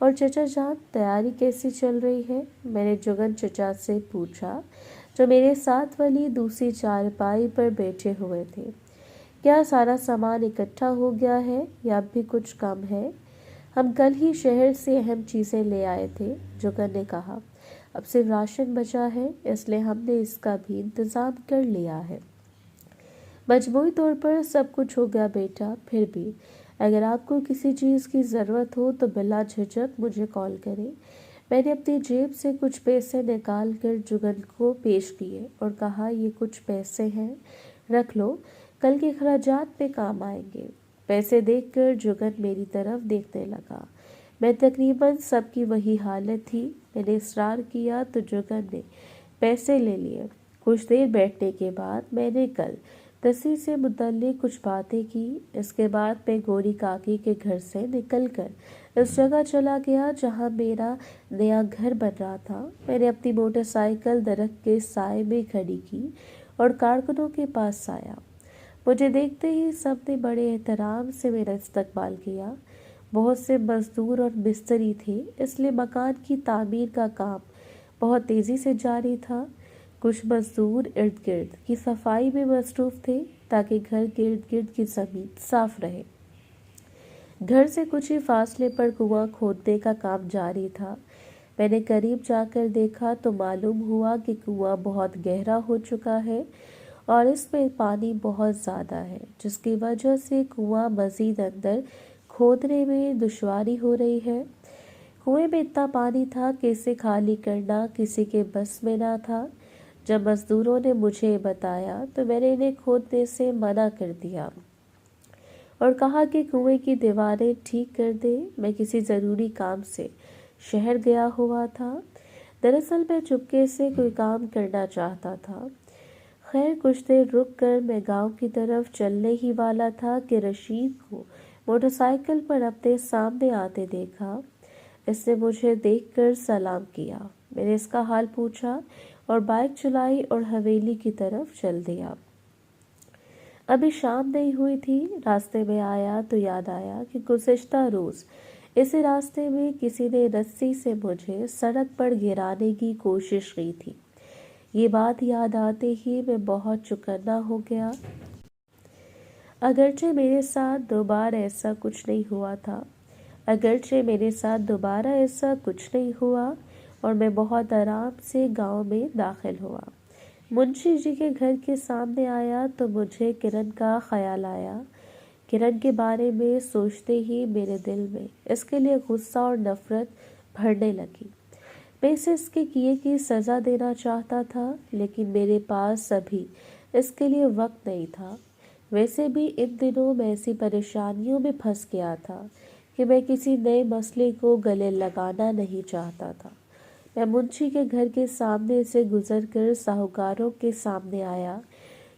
اور چچا جان تیاری کیسی چل رہی ہے؟ میں نے جگن چچا سے پوچھا جو میرے ساتھ والی دوسری چارپائی پر بیٹھے ہوئے تھے۔ کیا سارا سامان اکٹھا ہو گیا ہے یا اب بھی کچھ کم ہے؟ ہم کل ہی شہر سے اہم چیزیں لے آئے تھے، جگن نے کہا۔ اب صرف راشن بچا ہے، اس لیے ہم نے اس کا بھی انتظام کر لیا ہے۔ مجموعی طور پر سب کچھ ہو گیا بیٹا، پھر بھی اگر آپ کو کسی چیز کی ضرورت ہو تو بلا جھجک مجھے کال کریں۔ میں نے اپنی جیب سے کچھ پیسے نکال کر جگن کو پیش کیے اور کہا یہ کچھ پیسے ہیں، رکھ لو، کل کے اخراجات میں کام آئیں گے۔ پیسے دیکھ کر جگن میری طرف دیکھنے لگا۔ میں تقریباً سب کی وہی حالت تھی۔ میں نے اصرار کیا تو جگن نے پیسے لے لیے۔ کچھ دیر بیٹھنے کے بعد میں نے کل تصویر سے متعلق کچھ باتیں کی۔ اس کے بعد میں گوری کاکی کے گھر سے نکل کر اس جگہ چلا گیا جہاں میرا نیا گھر بن رہا تھا۔ میں نے اپنی موٹر سائیکل درخت کے سائے میں کھڑی کی اور کارکنوں کے پاس آیا۔ مجھے دیکھتے ہی سب نے بڑے احترام سے میرا استقبال کیا۔ بہت سے مزدور اور مستری تھے، اس لیے مکان کی تعمیر کا کام بہت تیزی سے جاری تھا۔ کچھ مزدور ارد گرد کی صفائی میں مصروف تھے تاکہ گھر کے ارد گرد کی زمین صاف رہے۔ گھر سے کچھ ہی فاصلے پر کنواں کھودنے کا کام جاری تھا۔ میں نے قریب جا کر دیکھا تو معلوم ہوا کہ کنواں بہت گہرا ہو چکا ہے اور اس میں پانی بہت زیادہ ہے، جس کی وجہ سے کنواں مزید اندر کھودنے میں دشواری ہو رہی ہے۔ کنویں میں اتنا پانی تھا کہ اسے خالی کرنا کسی کے بس میں نہ تھا۔ جب مزدوروں نے مجھے بتایا تو میں نے انہیں کھودنے سے منع کر دیا اور کہا کہ کنویں کی دیواریں ٹھیک کر دیں۔ میں کسی ضروری کام سے شہر گیا ہوا تھا۔ دراصل میں چپکے سے کوئی کام کرنا چاہتا تھا۔ خیر کچھ دیر رک کر میں گاؤں کی طرف چلنے ہی والا تھا کہ رشید کو موٹر سائیکل پر اپنے سامنے آتے دیکھا۔ اس نے مجھے دیکھ کر سلام کیا۔ میں نے اس کا حال پوچھا اور بائک چلائی اور حویلی کی طرف چل دیا۔ ابھی شام نہیں ہوئی تھی۔ راستے میں آیا تو یاد آیا کہ گزشتہ روز اسی راستے میں کسی نے رسی سے مجھے سڑک پر گرانے کی کوشش کی تھی۔ یہ بات یاد آتے ہی میں بہت چکنا ہو گیا۔ اگرچہ میرے ساتھ دوبارہ ایسا کچھ نہیں ہوا اور میں بہت آرام سے گاؤں میں داخل ہوا۔ منشی جی کے گھر کے سامنے آیا تو مجھے کرن کا خیال آیا۔ کرن کے بارے میں سوچتے ہی میرے دل میں اس کے لیے غصہ اور نفرت بھرنے لگی۔ میں اسے اس کے کیے کی سزا دینا چاہتا تھا، لیکن میرے پاس ابھی اس کے لیے وقت نہیں تھا۔ ویسے بھی ان دنوں میں ایسی پریشانیوں میں پھنس گیا تھا کہ میں کسی نئے مسئلے کو گلے لگانا نہیں چاہتا تھا۔ میں منشی کے گھر کے سامنے سے گزر کر ساہوکاروں کے سامنے آیا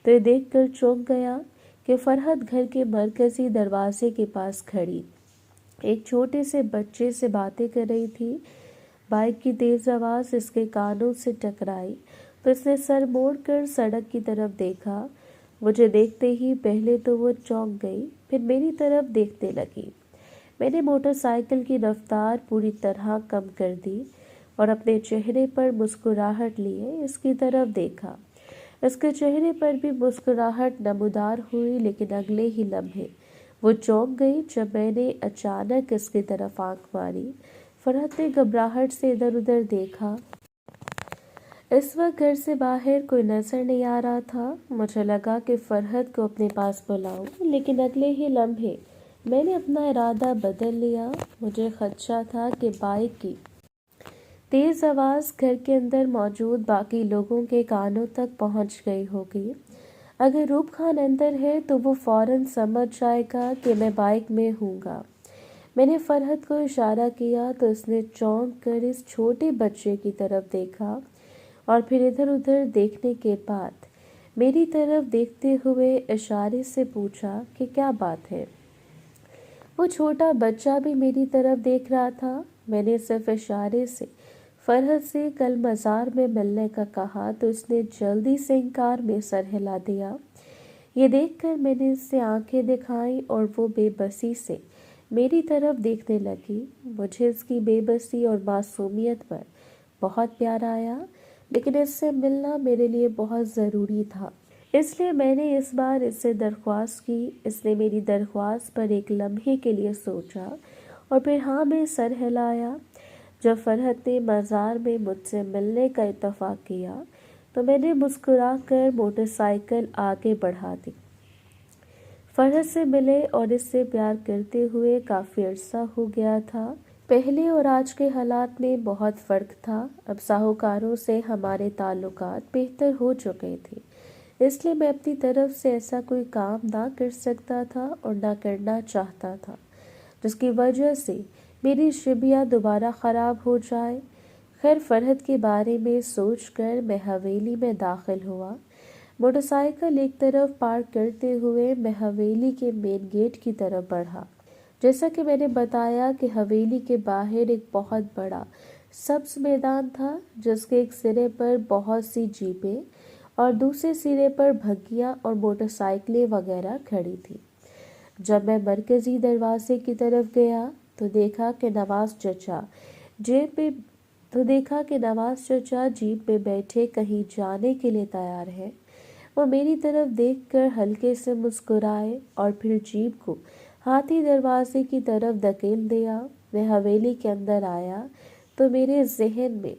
تو یہ دیکھ کر چونک گیا کہ فرحت گھر کے مرکزی دروازے کے پاس کھڑی ایک چھوٹے سے بچے سے باتیں کر رہی تھی۔ بائک کی تیز آواز اس کے کانوں سے ٹکرائی تو اس نے سر موڑ کر سڑک کی طرف دیکھا۔ مجھے دیکھتے ہی پہلے تو وہ چونک گئی، پھر میری طرف دیکھنے لگی۔ میں نے موٹر سائیکل کی رفتار پوری طرح کم کر دی اور اپنے چہرے پر مسکراہٹ لیے اس کی طرف دیکھا۔ اس کے چہرے پر بھی مسکراہٹ نمودار ہوئی، لیکن اگلے ہی لمحے وہ چونک گئی جب میں نے اچانک اس کی طرف آنکھ ماری۔ فرحت نے گھبراہٹ سے ادھر ادھر دیکھا۔ اس وقت گھر سے باہر کوئی نظر نہیں آ رہا تھا۔ مجھے لگا کہ فرحت کو اپنے پاس بلاؤں، لیکن اگلے ہی لمحے میں نے اپنا ارادہ بدل لیا۔ مجھے خدشہ تھا کہ بائک کی تیز آواز گھر کے اندر موجود باقی لوگوں کے کانوں تک پہنچ گئی ہوگی۔ اگر روپ خان اندر ہے تو وہ فوراً سمجھ جائے گا کہ میں بائک میں ہوں گا۔ میں نے فرحت کو اشارہ کیا تو اس نے چونک کر اس چھوٹے بچے کی طرف دیکھا اور پھر ادھر ادھر دیکھنے کے بعد میری طرف دیکھتے ہوئے اشارے سے پوچھا کہ کیا بات ہے۔ وہ چھوٹا بچہ بھی میری طرف دیکھ رہا تھا۔ میں نے صرف اشارے سے فرحت سے کل مزار میں ملنے کا کہا تو اس نے جلدی سے انکار میں سر ہلا دیا۔ یہ دیکھ کر میں نے اس سے آنکھیں دکھائیں اور وہ بے بسی سے میری طرف دیکھنے لگی۔ مجھے اس کی بے بسی اور معصومیت پر بہت پیار آیا، لیکن اس سے ملنا میرے لیے بہت ضروری تھا، اس لیے میں نے اس بار اس سے درخواست کی۔ اس نے میری درخواست پر ایک لمحے کے لیے سوچا اور پھر ہاں میں سر ہلایا۔ جب فرحت نے مزار میں مجھ سے ملنے کا اتفاق کیا تو میں نے مسکرا کر موٹر سائیکل آگے بڑھا دی۔ فرحت سے ملے اور اس سے پیار کرتے ہوئے کافی عرصہ ہو گیا تھا۔ پہلے اور آج کے حالات میں بہت فرق تھا۔ اب ساہوکاروں سے ہمارے تعلقات بہتر ہو چکے تھے، اس لیے میں اپنی طرف سے ایسا کوئی کام نہ کر سکتا تھا اور نہ کرنا چاہتا تھا جس کی وجہ سے میری شبیہ دوبارہ خراب ہو جائے۔ خیر، فرحت کے بارے میں سوچ کر میں حویلی میں داخل ہوا۔ موٹر سائیکل ایک طرف پارک کرتے ہوئے میں حویلی کے مین گیٹ کی طرف بڑھا۔ جیسا کہ میں نے بتایا کہ حویلی کے باہر ایک بہت بڑا سبز میدان تھا جس کے ایک سرے پر بہت سی جیپیں اور دوسرے سرے پر بھگیاں اور موٹر سائیکلیں وغیرہ کھڑی تھی۔ جب میں مرکزی دروازے کی طرف گیا تو دیکھا کہ نواز چچا جیپ میں بیٹھے کہیں جانے کے لیے تیار ہے۔ وہ میری طرف دیکھ کر ہلکے سے مسکرائے اور پھر جیپ کو ہاتھی دروازے کی طرف دھکیل دیا۔ میں حویلی کے اندر آیا تو میرے ذہن میں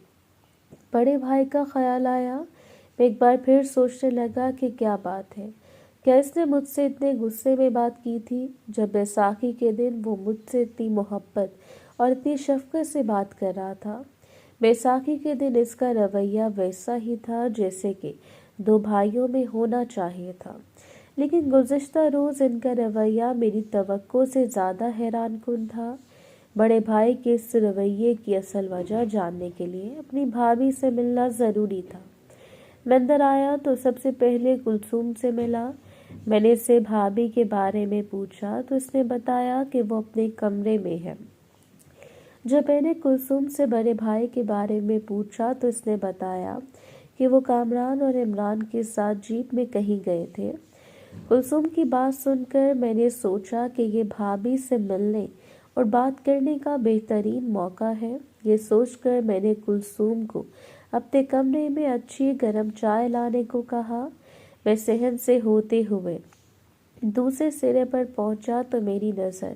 بڑے بھائی کا خیال آیا۔ میں ایک بار پھر سوچنے لگا کہ کیا بات ہے، کیا اس نے مجھ سے اتنے غصے میں بات کی تھی جب بیساکھی کے دن وہ مجھ سے اتنی محبت اور اتنی شفقت سے بات کر رہا تھا۔ بیساکھی کے دن اس کا رویہ ویسا ہی تھا جیسے کہ دو بھائیوں میں ہونا چاہیے تھا، لیکن گزشتہ روز ان کا رویہ میری توقع سے زیادہ حیران کن تھا۔ بڑے بھائی کے اس رویے کی اصل وجہ جاننے کے لیے اپنی بھابھی سے ملنا ضروری تھا۔ میں اندر آیا تو سب سے پہلے کلثوم سے ملا۔ میں نے اس سے بھابھی کے بارے میں پوچھا تو اس نے بتایا کہ وہ اپنے کمرے میں ہے۔ جب میں نے کلثوم سے بڑے بھائی کے بارے میں پوچھا تو اس نے بتایا کہ وہ کامران اور عمران کے ساتھ جیپ میں کہیں گئے تھے۔ کلثوم کی بات سن کر میں نے سوچا کہ یہ بھابھی سے ملنے اور بات کرنے کا بہترین موقع ہے۔ یہ سوچ کر میں نے کلثوم کو اپنے کمرے میں اچھی گرم چائے لانے کو کہا۔ میں صحن سے ہوتے ہوئے دوسرے سرے پر پہنچا تو میری نظر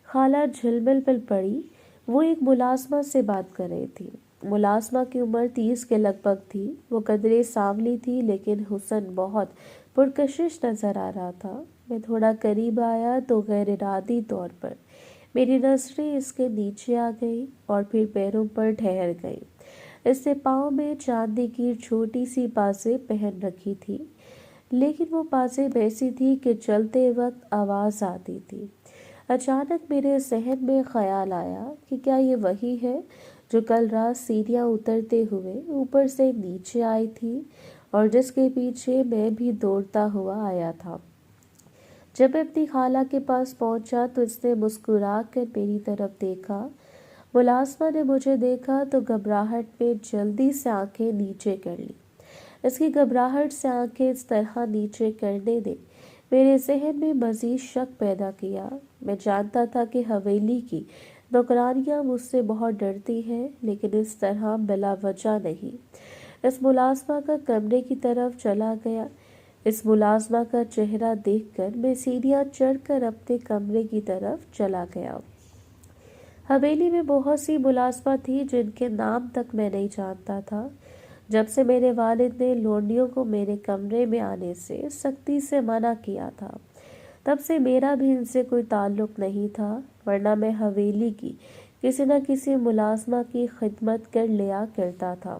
خالہ جھلمل پر پڑی۔ وہ ایک ملازمہ سے بات کر رہی تھی۔ ملازمہ کی عمر 30 کے لگ بھگ تھی۔ وہ قدرے سانولی تھی لیکن حسن بہت پرکشش نظر آ رہا تھا۔ میں تھوڑا قریب آیا تو غیر ارادی طور پر میری نظریں اس کے نیچے آ گئی اور پھر پیروں پر ٹھہر گئی۔ اس نے پاؤں میں چاندی کی چھوٹی سی پازیں پہن رکھی تھی، لیکن وہ پازیں ویسی تھی کہ چلتے وقت آواز آتی تھی۔ اچانک میرے ذہن میں خیال آیا کہ کیا یہ وہی ہے جو کل رات سیڑھیاں اترتے ہوئے اوپر سے نیچے آئی تھی اور جس کے پیچھے میں بھی دوڑتا ہوا آیا تھا۔ جب میں اپنی خالہ کے پاس پہنچا تو اس نے مسکرا کر میری طرف دیکھا۔ ملازمہ نے مجھے دیکھا تو گھبراہٹ میں جلدی سے آنکھیں نیچے کر لی۔ اس کی گھبراہٹ سے آنکھیں اس طرح نیچے کرنے نے میرے ذہن میں مزید شک پیدا کیا۔ میں جانتا تھا کہ حویلی کی نوکرانیاں مجھ سے بہت ڈرتی ہیں، لیکن اس طرح بلا وجہ نہیں۔ اس ملازمہ کا کمرے کی طرف چلا گیا۔ اس ملازمہ کا چہرہ دیکھ کر میں سیڑھیاں چڑھ کر اپنے کمرے کی طرف چلا گیا۔ حویلی میں بہت سی ملازمہ تھی جن کے نام تک میں نہیں جانتا تھا۔ جب سے میرے والد نے لونڈیوں کو میرے کمرے میں آنے سے سختی سے منع کیا تھا، تب سے میرا بھی ان سے کوئی تعلق نہیں تھا، ورنہ میں حویلی کی کسی نہ کسی ملازمہ کی خدمت کر لیا کرتا تھا۔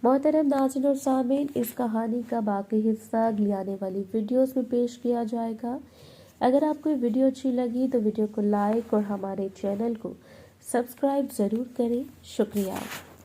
محترم ناظرین اور سامعین، اس کہانی کا باقی حصہ اگلی آنے والی ویڈیوز میں پیش کیا جائے گا۔ اگر آپ کو یہ ویڈیو اچھی لگی تو ویڈیو کو لائک اور ہمارے چینل کو سبسکرائب ضرور کریں۔ شکریہ۔